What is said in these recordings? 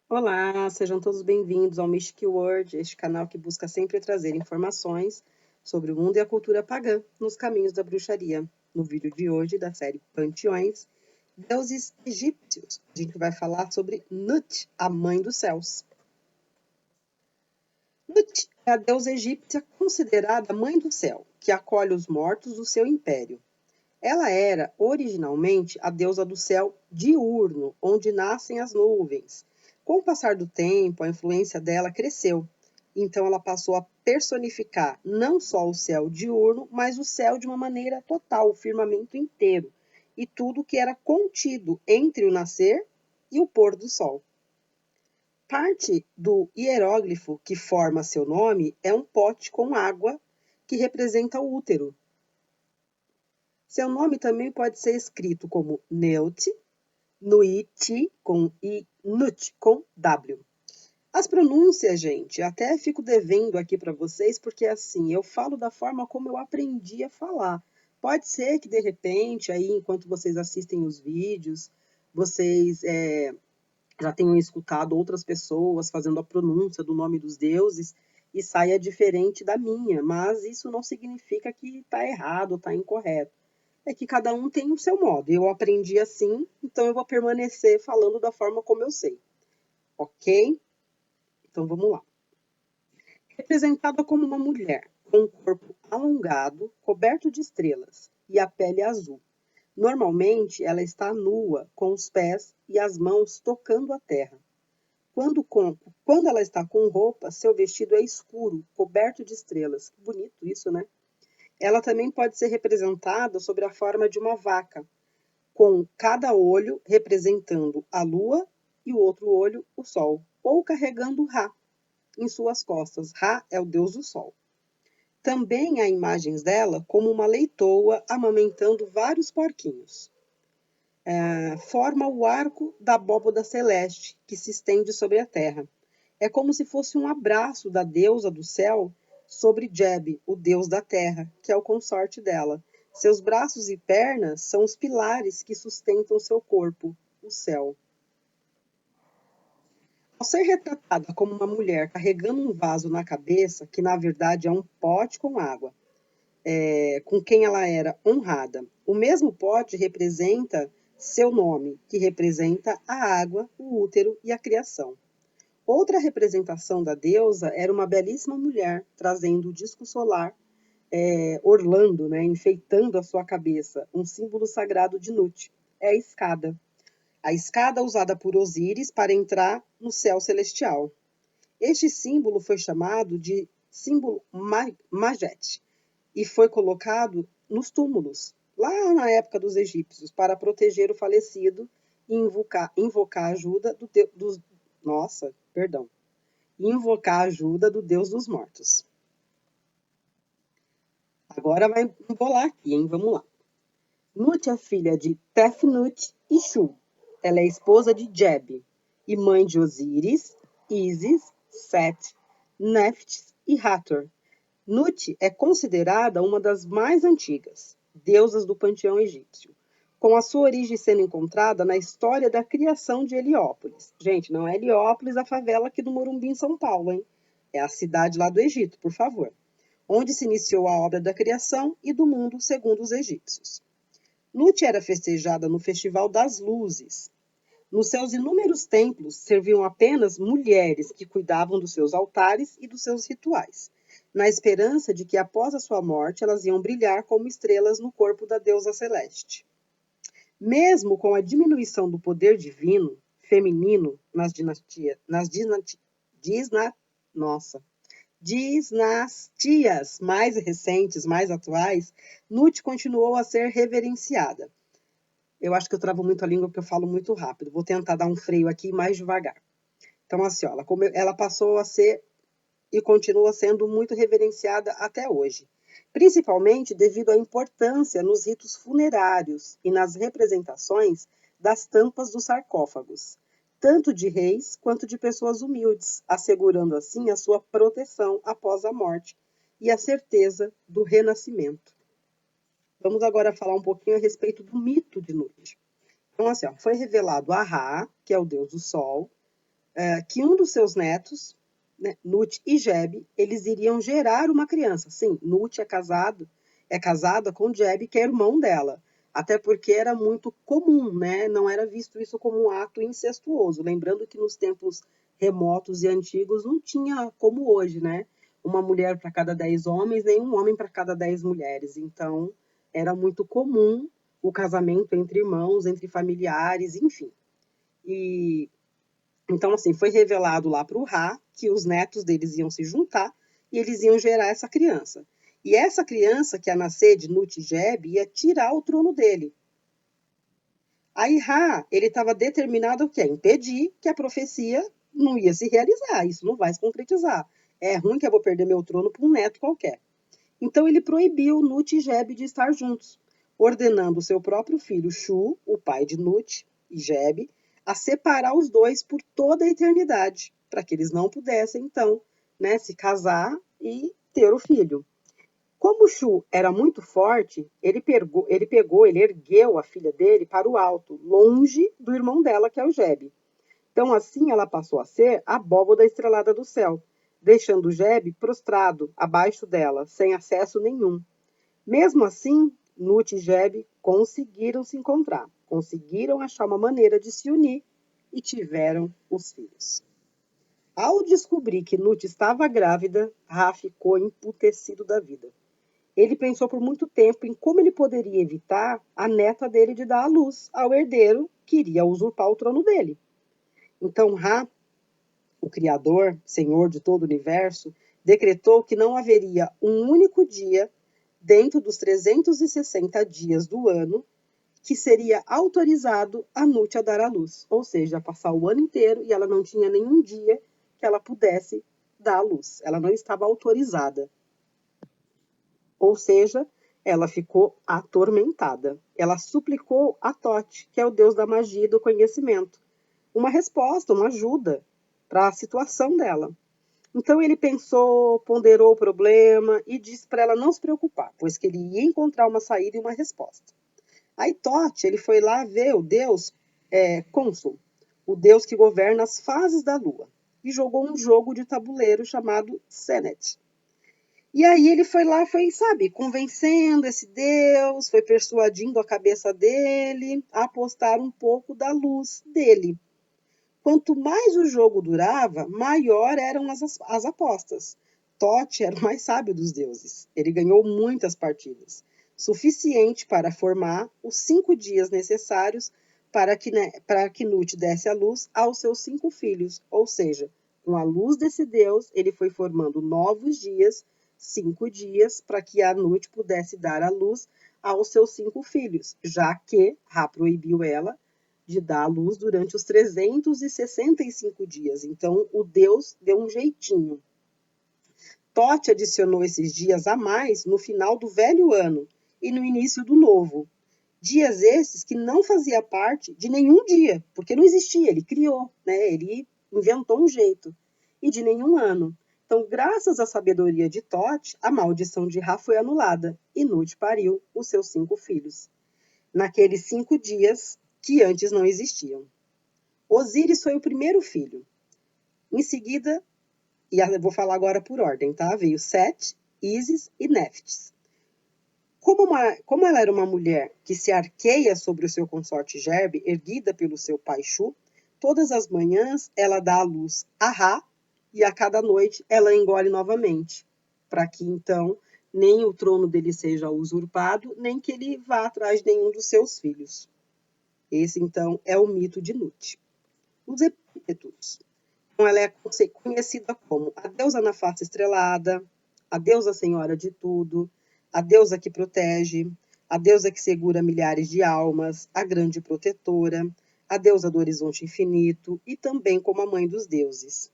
Olá, sejam todos bem-vindos ao Mystic World, este canal que busca sempre trazer informações sobre o mundo e a cultura pagã nos caminhos da bruxaria. No vídeo de hoje da série Panteões, Deuses Egípcios, a gente vai falar sobre Nut, a Mãe dos Céus. Nut é a deusa egípcia considerada a Mãe do Céu, que acolhe os mortos do seu império. Ela era, originalmente, a deusa do céu diurno, onde nascem as nuvens. Com o passar do tempo, a influência dela cresceu. Então, ela passou a personificar não só o céu diurno, mas o céu de uma maneira total, o firmamento inteiro, e tudo que era contido entre o nascer e o pôr do sol. Parte do hieróglifo que forma seu nome é um pote com água que representa o útero. Seu nome também pode ser escrito como Neut, Nuit com I, Nut com W. As pronúncias, gente, até fico devendo aqui para vocês, porque assim, eu falo da forma como eu aprendi a falar. Pode ser que de repente, aí, enquanto vocês assistem os vídeos, vocês já tenham escutado outras pessoas fazendo a pronúncia do nome dos deuses e saia diferente da minha, mas isso não significa que está errado ou está incorreto. É que cada um tem o seu modo. Eu aprendi assim, então eu vou permanecer falando da forma como eu sei. Ok? Então vamos lá. Representada como uma mulher, com um corpo alongado, coberto de estrelas, e a pele azul. Normalmente ela está nua, com os pés e as mãos tocando a terra. Quando ela está com roupa, seu vestido é escuro, coberto de estrelas. Que bonito isso, né? Ela também pode ser representada sob a forma de uma vaca, com cada olho representando a lua e o outro olho o sol, ou carregando Ra em suas costas. Ra é o deus do sol. Também há imagens dela como uma leitoa amamentando vários porquinhos. Forma o arco da abóboda celeste que se estende sobre a terra. É como se fosse um abraço da deusa do céu sobre Jeb, o deus da terra, que é o consorte dela. Seus braços e pernas são os pilares que sustentam seu corpo, o céu. Ao ser retratada como uma mulher carregando um vaso na cabeça, que na verdade é um pote com água, com quem ela era honrada, o mesmo pote representa seu nome, que representa a água, o útero e a criação. Outra representação da deusa era uma belíssima mulher trazendo o disco solar, orlando, né, enfeitando a sua cabeça, um símbolo sagrado de Nut. É a escada. A escada usada por Osíris para entrar no céu celestial. Este símbolo foi chamado de símbolo Majet e foi colocado nos túmulos, lá na época dos egípcios, para proteger o falecido e invocar a ajuda invocar a ajuda do Deus dos mortos. Agora vai embolar aqui, hein? Vamos lá. Nut é filha de Tefnut e Shu. Ela é esposa de Jeb e mãe de Osíris, Ísis, Set, Nephthys e Hathor. Nut é considerada uma das mais antigas deusas do panteão egípcio, com a sua origem sendo encontrada na história da criação de Heliópolis. Gente, não é Heliópolis a favela aqui do Morumbi, em São Paulo, hein? É a cidade lá do Egito, por favor, onde se iniciou a obra da criação e do mundo segundo os egípcios. Nut era festejada no Festival das Luzes. Nos seus inúmeros templos serviam apenas mulheres que cuidavam dos seus altares e dos seus rituais, na esperança de que após a sua morte elas iam brilhar como estrelas no corpo da deusa celeste. Mesmo com a diminuição do poder divino feminino nas dinastias mais recentes, mais atuais, Nut continuou a ser reverenciada. Eu acho que eu travo muito a língua porque eu falo muito rápido. Vou tentar dar um freio aqui mais devagar. Então, assim, ó, ela passou a ser e continua sendo muito reverenciada até hoje, principalmente devido à importância nos ritos funerários e nas representações das tampas dos sarcófagos, tanto de reis quanto de pessoas humildes, assegurando assim a sua proteção após a morte e a certeza do renascimento. Vamos agora falar um pouquinho a respeito do mito de Nut. Então, assim, ó, foi revelado a Ra, que é o deus do sol, que um dos seus netos, né, Nut e Geb, eles iriam gerar uma criança. Sim, Nut é casada com Geb, que é irmão dela. Até porque era muito comum, né? Não era visto isso como um ato incestuoso. Lembrando que nos tempos remotos e antigos não tinha como hoje, né? Uma mulher para cada 10 homens, nem um homem para cada 10 mulheres. Então, era muito comum o casamento entre irmãos, entre familiares, enfim. E então, assim, foi revelado lá para o Ra que os netos deles iam se juntar e eles iam gerar essa criança. E essa criança que ia nascer de Nut e Geb ia tirar o trono dele. Aí Ra, ele estava determinado o quê? Impedir que a profecia não ia se realizar, isso não vai se concretizar. É ruim que eu vou perder meu trono para um neto qualquer. Então ele proibiu Nut e Geb de estar juntos, ordenando seu próprio filho Shu, o pai de Nut e Geb, a separar os dois por toda a eternidade, para que eles não pudessem, então, né, se casar e ter o filho. Como Shu era muito forte, ele ergueu a filha dele para o alto, longe do irmão dela, que é o Geb. Então, assim, ela passou a ser a abóbora estrelada do céu, deixando Geb prostrado abaixo dela, sem acesso nenhum. Mesmo assim, Nut e Geb conseguiram se encontrar, conseguiram achar uma maneira de se unir e tiveram os filhos. Ao descobrir que Nut estava grávida, Ra ficou emputecido da vida. Ele pensou por muito tempo em como ele poderia evitar a neta dele de dar à luz ao herdeiro que iria usurpar o trono dele. Então Ra, o Criador, Senhor de todo o universo, decretou que não haveria um único dia dentro dos 360 dias do ano que seria autorizado a Nut a dar à luz, ou seja, passar o ano inteiro e ela não tinha nenhum dia que ela pudesse dar à luz. Ela não estava autorizada. Ou seja, ela ficou atormentada. Ela suplicou a Thoth, que é o deus da magia e do conhecimento, uma resposta, uma ajuda para a situação dela. Então ele pensou, ponderou o problema e disse para ela não se preocupar, pois que ele ia encontrar uma saída e uma resposta. Aí Thoth, ele foi lá ver o deus Cônsul, o deus que governa as fases da lua, e jogou um jogo de tabuleiro chamado Senet. E aí ele foi lá, sabe, convencendo esse deus, foi persuadindo a cabeça dele a apostar um pouco da luz dele. Quanto mais o jogo durava, maior eram as apostas. Thoth era o mais sábio dos deuses. Ele ganhou muitas partidas, suficiente para formar os 5 dias necessários para que Nut desse a luz aos seus 5 filhos. Ou seja, com a luz desse deus, ele foi formando novos dias, 5 dias, para que a Nut pudesse dar a luz aos seus 5 filhos, já que Ra proibiu ela de dar à luz durante os 365 dias. Então, o Deus deu um jeitinho. Thoth adicionou esses dias a mais no final do velho ano e no início do novo. Dias esses que não fazia parte de nenhum dia, porque não existia, ele criou, né? Ele inventou um jeito, e de nenhum ano. Então, graças à sabedoria de Thoth, a maldição de Ra foi anulada e Nut pariu os seus 5 filhos. Naqueles 5 dias que antes não existiam. Osíris foi o primeiro filho. Em seguida, e eu vou falar agora por ordem, tá? Veio Set, Ísis e Neftis. Como ela era uma mulher que se arqueia sobre o seu consorte Gerbe, erguida pelo seu pai Shu, todas as manhãs ela dá à luz a Ra e a cada noite ela engole novamente, para que então nem o trono dele seja usurpado, nem que ele vá atrás de nenhum dos seus filhos. Esse, então, é o mito de Nut. Os epítetos. Então, ela é conhecida como a deusa na face estrelada, a deusa senhora de tudo, a deusa que protege, a deusa que segura milhares de almas, a grande protetora, a deusa do horizonte infinito e também como a mãe dos deuses.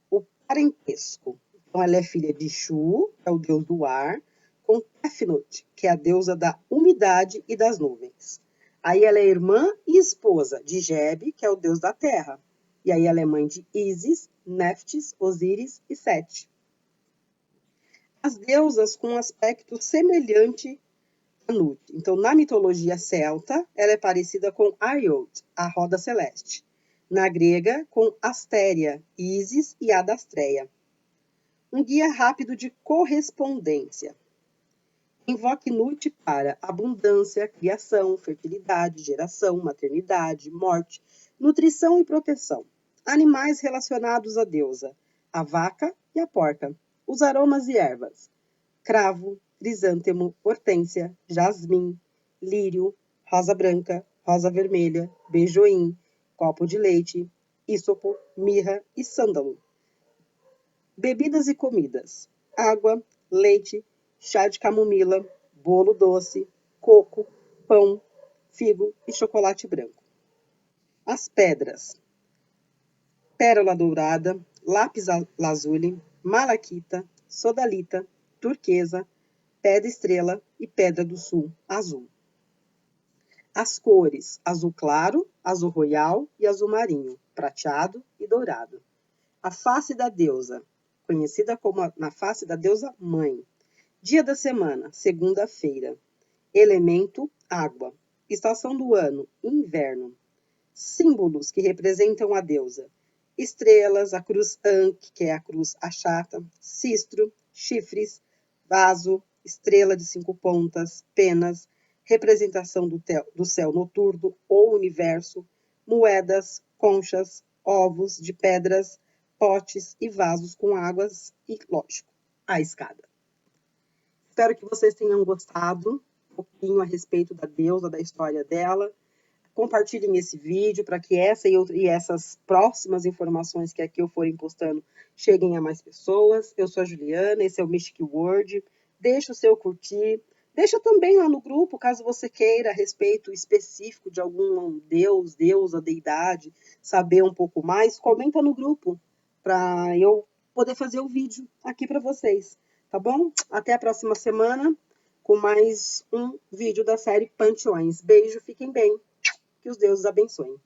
O parentesco. Então, ela é filha de Shu, que é o deus do ar, com Tefnut, que é a deusa da umidade e das nuvens. Aí ela é irmã e esposa de Geb, que é o deus da terra. E aí ela é mãe de Ísis, Neftis, Osíris e Sete. As deusas com um aspecto semelhante a Nut. Então, na mitologia celta, ela é parecida com Ariod, a roda celeste. Na grega, com Astéria, Ísis e Adastreia. Um guia rápido de correspondência. Invoque Nut para abundância, criação, fertilidade, geração, maternidade, morte, nutrição e proteção. Animais relacionados à deusa, a vaca e a porca. Os aromas e ervas: cravo, crisântemo, hortênsia, jasmim, lírio, rosa branca, rosa vermelha, beijoim, copo de leite, ísopo, mirra e sândalo. Bebidas e comidas: água, leite, chá de camomila, bolo doce, coco, pão, figo e chocolate branco. As pedras: pérola dourada, lápis lazuli, malaquita, sodalita, turquesa, pedra estrela e pedra do sul, azul. As cores: azul claro, azul royal e azul marinho, prateado e dourado. A face da deusa, conhecida como na face da deusa mãe. Dia da semana, segunda-feira. Elemento, água. Estação do ano, inverno. Símbolos que representam a deusa: estrelas, a cruz Ankh, que é a cruz achata, cistro, chifres, vaso, estrela de 5 pontas, penas, representação do céu noturno ou universo, moedas, conchas, ovos de pedras, potes e vasos com águas e, lógico, a escada. Espero que vocês tenham gostado um pouquinho a respeito da deusa, da história dela. Compartilhem esse vídeo para que essa e essas próximas informações que aqui eu forem postando cheguem a mais pessoas. Eu sou a Juliana, esse é o Mystic World. Deixa o seu curtir. Deixa também lá no grupo, caso você queira, a respeito específico de algum deus, deusa, deidade, saber um pouco mais, comenta no grupo, para eu poder fazer o vídeo aqui para vocês, tá bom? Até a próxima semana, com mais um vídeo da série Panteões. Beijo, fiquem bem. Que os deuses abençoem.